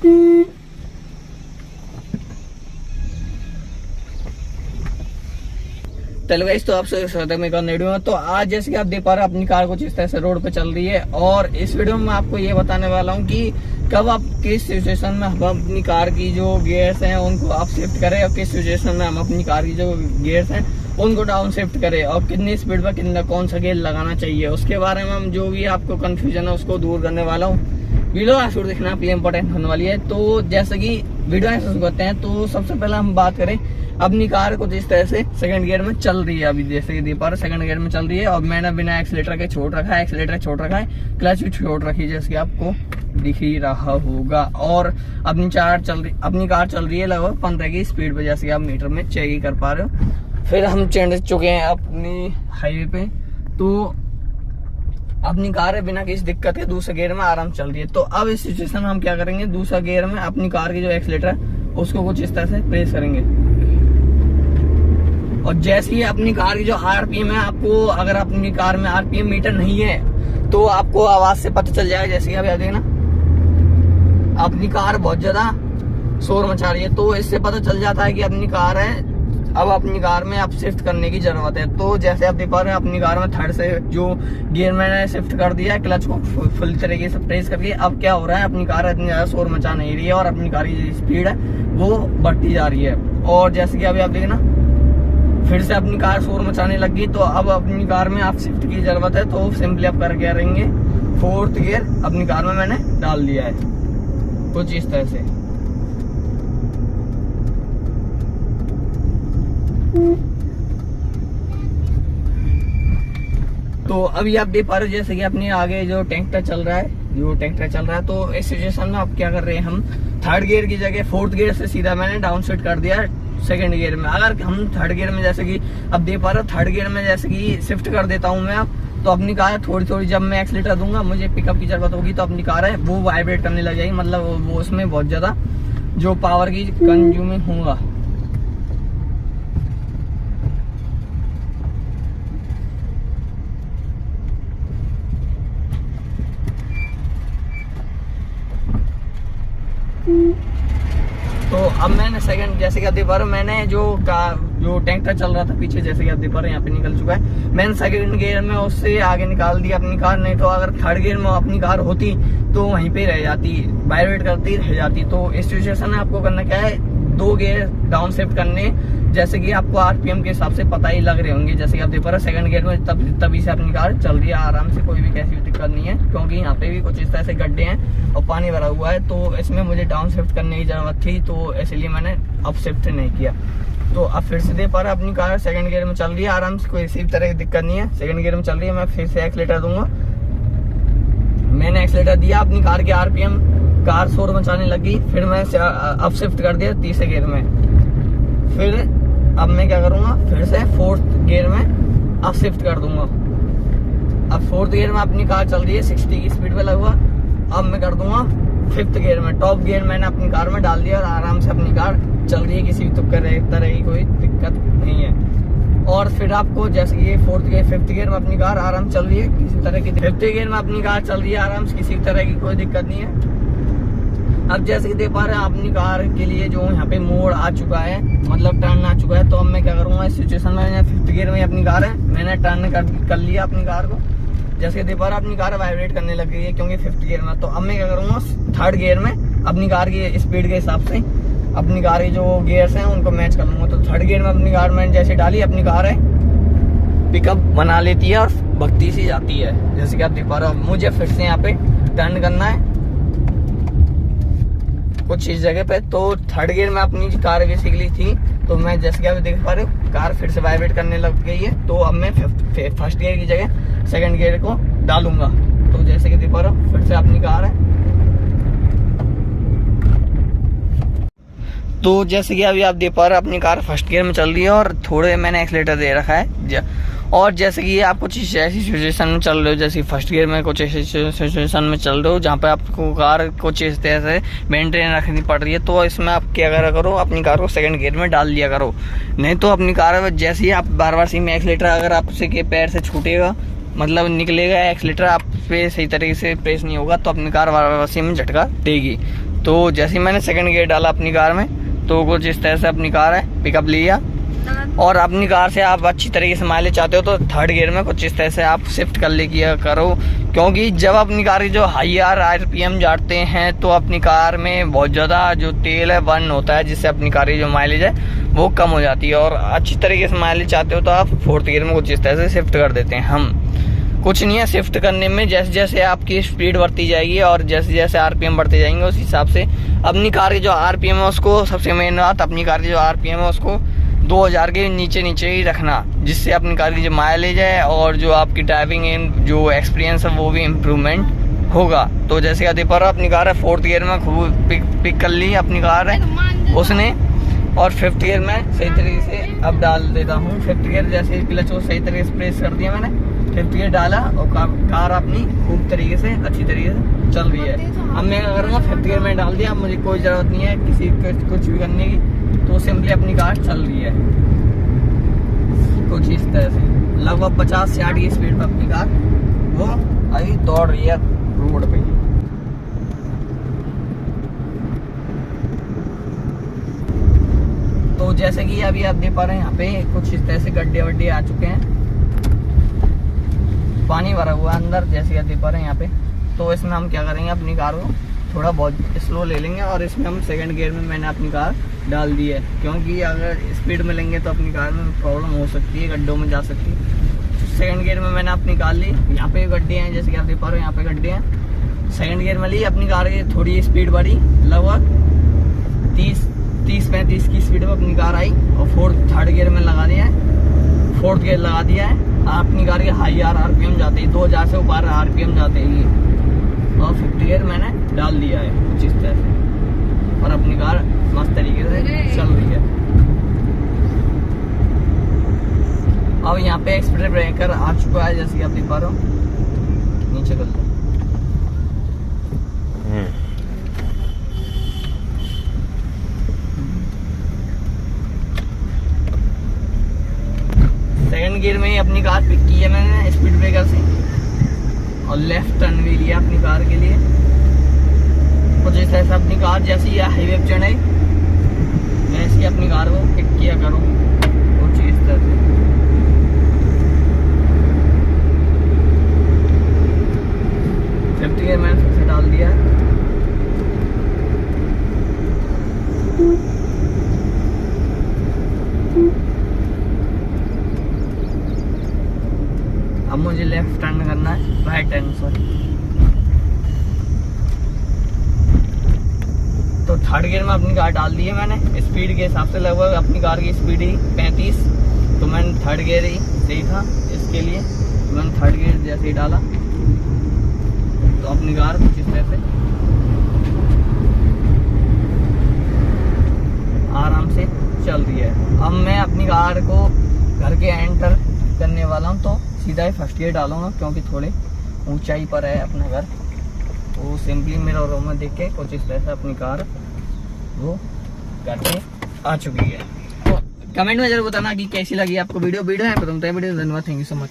चलो गाइस, तो आपसे स्वागत है मेरे वीडियो में। तो आज जैसे कि आप देख पा रहे हैं अपनी कार कुछ इस तरह से रोड पे चल रही है, और इस वीडियो में मैं आपको ये बताने वाला हूँ कि कब आप किस सिचुएशन में हम अपनी कार की जो गियर्स हैं उनको अप शिफ्ट करें, और किस सिचुएशन में हम अपनी कार की जो गियर्स हैं उनको डाउन शिफ्ट करें, और कितनी स्पीड पर कितना कौन सा गियर लगाना चाहिए, उसके बारे में हम जो भी आपको कंफ्यूजन है उसको दूर करने वाला हूँ। वीडियो शुरू देखना प्ले इंपॉर्टेंट होने वाली है। तो जैसे कि वीडियो शुरू करते हैं, तो सबसे पहले हम बात करें अपनी कार को जिस तरह से सेकंड गियर में चल रही है। अभी जैसे कि देख पा रहे सेकंड गियर में चल रही है, और मैंने बिना एक्सीलेटर के छोड़ रखा है, एक्सीलेटर छोड़ रखा है, क्लच भी छोड़ रखी है जैसे कि आपको दिख ही रहा होगा। और अपनी कार चल रही है लगभग 15 की स्पीड पे, जैसे कि आप मीटर में चेक ही कर पा रहे हो। फिर हम चढ़ चुके हैं अपनी हाईवे पे, तो अपनी कार है बिना किसी दिक्कत के दूसरे गियर में आराम चल रही है। तो अब इस सिचुएशन में हम क्या करेंगे, दूसरा गियर में अपनी कार की जो एक्सीलेटर है उसको कुछ इस तरह से प्रेस करेंगे, और जैसे ही अपनी कार की जो आरपीएम है, आपको अगर अपनी कार में आरपीएम मीटर नहीं है तो आपको आवाज से पता चल जाएगा। जैसे कि आप देखना अपनी कार बहुत ज्यादा शोर मचा रही है, तो इससे पता चल जाता है कि अपनी कार है, अब अपनी कार में आप शिफ्ट करने की जरूरत है। तो जैसे आप देख पा रहे हैं अपनी कार में थर्ड से जो गियर मैंने शिफ्ट कर दिया है, क्लच को फुल तरीके से प्रेस करके, अब क्या हो रहा है अपनी कार इतनी ज्यादा शोर मचा नहीं रही है, और अपनी कार की स्पीड है वो बढ़ती जा रही है। और जैसे कि अभी आप देखना फिर से अपनी कार शोर मचाने लगी, तो अब अपनी कार में आप शिफ्ट की जरूरत है। तो सिंपली आप कर क्या रहेंगे, फोर्थ गियर अपनी कार में मैंने डाल दिया है कुछ इस तरह से। तो अभी आप देख पा रहे हो जैसे कि अपने आगे जो टैंकर चल रहा है, तो इस सिचुएशन में आप क्या कर रहे हैं, हम थर्ड गियर की जगह फोर्थ गियर से सीधा मैंने डाउन शिफ्ट कर दिया सेकंड गियर में। अगर हम थर्ड गियर में जैसे कि अब देख पा रहे हो थर्ड गियर में जैसे कि शिफ्ट कर देता हूं मैं, अब तो अपनी कार थोड़ी जब मैं एक्सीलेटर दूंगा मुझे पिकअप की जरूरत होगी, तो अपनी कार है वो वाइब्रेट करने लग जाएगी, मतलब वो उसमें बहुत ज्यादा जो पावर की कंज्यूमिंग होगा। तो अब मैंने सेकंड जैसे कि आप देख पा रहे हो, मैंने जो टैंकर चल रहा था पीछे, जैसे कि आप देख पा रहे हैं यहाँ पे निकल चुका है, मैंने सेकंड गियर में उससे आगे निकाल दिया अपनी कार। नहीं तो अगर थर्ड गियर में अपनी कार होती तो वहीं पे रह जाती, वाइब्रेट करती रह जाती। तो इस सिचुएशन में आपको करना क्या है, दो गियर डाउन शिफ्ट करने, जैसे कि आपको आरपीएम के हिसाब से पता ही लग रहे होंगे। जैसे कि आप देख पा रहे हैं सेकंड गियर में तभी से अपनी कार चल रही है आराम से, कोई भी कैसी भी दिक्कत नहीं है, क्योंकि यहाँ पे भी कुछ इस तरह से गड्ढे हैं और पानी भरा हुआ है, तो इसमें मुझे डाउन शिफ्ट करने की जरूरत थी, तो इसलिए मैंने अप शिफ्ट नहीं किया। तो अब फिर से देख पा रहे अपनी कार सेकंड गियर में चल रही है आराम से, कोई किसी तरह की दिक्कत नहीं है, सेकंड गियर में चल रही है। मैं फिर से एक्सीलेटर दूंगा, मैंने एक्सीलेटर दिया, अपनी कार की आरपीएम कार शोर मचाने लगी, फिर मैं अप शिफ्ट कर दिया तीसरे गियर में। फिर अब मैं क्या करूंगा, फिर से फोर्थ गियर में अप शिफ्ट कर दूंगा। अब फोर्थ गियर में अपनी कार चल रही है 60 की स्पीड पे लगभग, अब मैं कर दूंगा फिफ्थ गियर में, टॉप गियर मैंने अपनी कार में डाल दिया, और आराम से अपनी कार चल रही है, किसी भी तरह की कोई दिक्कत नहीं है। और फिर आपको जैसे कि फोर्थ गियर फिफ्थ गियर में अपनी कार आराम चल रही है, किसी तरह की फिफ्थ गियर में अपनी कार चल रही है आराम से, किसी तरह की कोई दिक्कत नहीं है। अब जैसे कि देख पा रहे हैं अपनी कार के लिए जो यहाँ पे मोड़ आ चुका है, मतलब टर्न आ चुका है, तो अब मैं क्या करूंगा इस सिचुएशन में, फिफ्थ गियर में अपनी कार है, मैंने टर्न कर लिया अपनी कार को। जैसे कि देख पा रहे हैं अपनी कार वाइब्रेट करने लग गई है क्योंकि फिफ्थ गियर में। तो अब मैं क्या करूंगा थर्ड गियर में अपनी कार की स्पीड के हिसाब से अपनी कार की जो गियर्स हैं उनको मैच कर लूंगा। तो थर्ड गियर में अपनी कार मैंने जैसे डाली, अपनी कार है पिकअप बना लेती है और भगती सी जाती है, जैसे कि आप देख पा रहे हो। मुझे फिर से यहाँ पे टर्न करना है कुछ इस जगह पे, तो थर्ड गियर में अपनी कार बेसिकली थी, तो मैं जैसे कि आप देख पा रहे हो कार फिर से वाइब्रेट करने लग गई है। तो अब मैं फर्स्ट गियर की जगह सेकंड गियर को डालूंगा। तो जैसे कि देख पा रहे हो फिर से अपनी कार है, तो जैसे कि अभी आप देख पा रहे हो अपनी कार फर्स्ट गियर में चल रही है, और थोड़े मैंने एक्सीलेटर दे रखा है। और जैसे कि आप कुछ ऐसी सिचुएशन में चल रहे हो, जैसे फर्स्ट गियर में कुछ ऐसी सिचुएशन में चल रहे हो जहाँ पे आपको कार कुछ इस तरह से मेंटेन रखनी पड़ रही है, तो इसमें आप क्या करो, अपनी कार को सेकंड गियर में डाल लिया करो। नहीं तो अपनी कार जैसे ही आप बार सी में एक्सीलेटर अगर आपसे के पैर से छूटेगा, मतलब निकलेगा एक्सीलेटर आप पे सही तरीके से प्रेस नहीं होगा, तो अपनी कार वापसी में झटका देगी। तो जैसे ही मैंने सेकंड गियर डाला अपनी कार में, तो कुछ इस तरह से अपनी कार है पिकअप लिया। और अपनी कार से आप अच्छी तरीके से माइलेज चाहते हो तो थर्ड गियर में कुछ इस तरह से आप शिफ्ट कर ले किया करो, क्योंकि जब अपनी कार की जो हाईआर आरपीएम जाते हैं तो अपनी कार में बहुत ज़्यादा जो तेल है बर्न होता है, जिससे अपनी कार की जो माइलेज है वो कम हो जाती है। और अच्छी तरीके से माइलेज चाहते हो तो आप फोर्थ गियर में कुछ इस तरह से शिफ्ट कर देते हैं। हम कुछ नहीं है, शिफ्ट करने में जैसे जैसे आपकी स्पीड बढ़ती जाएगी और जैसे जैसे आरपीएम बढ़ते जाएंगे उस हिसाब से अपनी कार की जो आरपीएम है उसको, सबसे मेन बात अपनी कार की जो आरपीएम है उसको 2000 के नीचे नीचे ही रखना, जिससे अपनी कार की जो माइलेज है और जो आपकी ड्राइविंग जो एक्सपीरियंस है वो भी इम्प्रूवमेंट होगा। तो जैसे कहते पर अपनी कार है फोर्थ गियर में खूब पिक कर ली अपनी कार है उसने, और फिफ्थ गियर में सही तरीके से अब डाल देता हूँ। फिफ्थ गियर जैसे क्लच को सही तरीके से प्रेस कर दिया मैंने, फिफ्थ गियर डाला और कार अपनी खूब तरीके से अच्छी तरीके से चल रही है। अब मैं क्या करूँगा, फिफ्थ गियर में डाल दिया, अब मुझे कोई ज़रूरत नहीं है किसी कुछ भी करने की, तो सिंपली अपनी कार चल रही है कुछ इस तरह से। लगभग 50 से 60 की स्पीड पर अपनी कार वो अभी दौड़ रही है रोड पे। तो जैसे कि अभी आप देख पा रहे हैं यहाँ पे कुछ इस तरह से गड्ढे वड्ढे आ चुके हैं, पानी भरा हुआ अंदर जैसे आप देख पा रहे हैं यहाँ पे। तो इसमें हम क्या करेंगे, अपनी कार को थोड़ा बहुत स्लो ले लेंगे और इसमें हम सेकंड गियर में मैंने अपनी कार डाल दी है, क्योंकि अगर स्पीड में लेंगे तो अपनी कार में प्रॉब्लम हो सकती है, गड्ढों में जा सकती है। सेकंड गियर में मैंने अपनी कार ली, यहाँ पे गड्ढे हैं जैसे कि आप देख पा रहे हो, यहाँ पे गड्ढे हैं। सेकंड गियर में ली अपनी कार की, थोड़ी स्पीड बढ़ी, लगभग 30-35 की स्पीड में अपनी कार आई और थर्ड गियर में लगा दिया है, फोर्थ गियर लगा दिया है। अपनी कार के हाई आरपीएम जाते हैं 2000 से ऊपर आरपीएम जाते हैं, और फिफ्थ गियर मैंने डाल दिया है कुछ इस तरह से, और अपनी कार मस्त तरीके से चल रही है। अब यहाँ पे एक्सप्रेस ब्रेकर आ चुका है जैसे कि आप देख पा रहे हो, नीचे कर लो। सेकंड गियर में ही अपनी कार पिक की है मैंने स्पीड ब्रेकर से, और लेफ्ट टर्न भी लिया अपनी कार के लिए। कुछ इस तरह से अपनी कार जैसी ही हाईवे पे चढ़े वैसे ही अपनी कार को पिक किया करो कुछ इस तरह से। फिफ्थ गियर मैंने फिर से डाल दिया है। अब मुझे लेफ्ट टर्न करना है, राइट टर्न सॉरी। तो थर्ड गियर में अपनी कार डाल दी है मैंने, स्पीड के हिसाब से लगभग अपनी कार की स्पीड ही 35, तो मैंने थर्ड गियर ही सही था इसके लिए, तो मैंने थर्ड गियर जैसे ही डाला तो अपनी कार कुछ इस तरह से आराम से चल रही है। अब मैं अपनी कार को घर के एंटर करने वाला हूँ, तो सीधा ही फर्स्ट गियर डालूंगा क्योंकि थोड़े ऊंचाई पर है अपना घर। तो सिंपली मेरा रूम में देख के कुछ इस तरह से अपनी कार वो करके आ चुकी है। तो कमेंट में जरूर बताना कि कैसी लगी आपको वीडियो है तो वीडियो धन्यवाद, थैंक यू सो मच।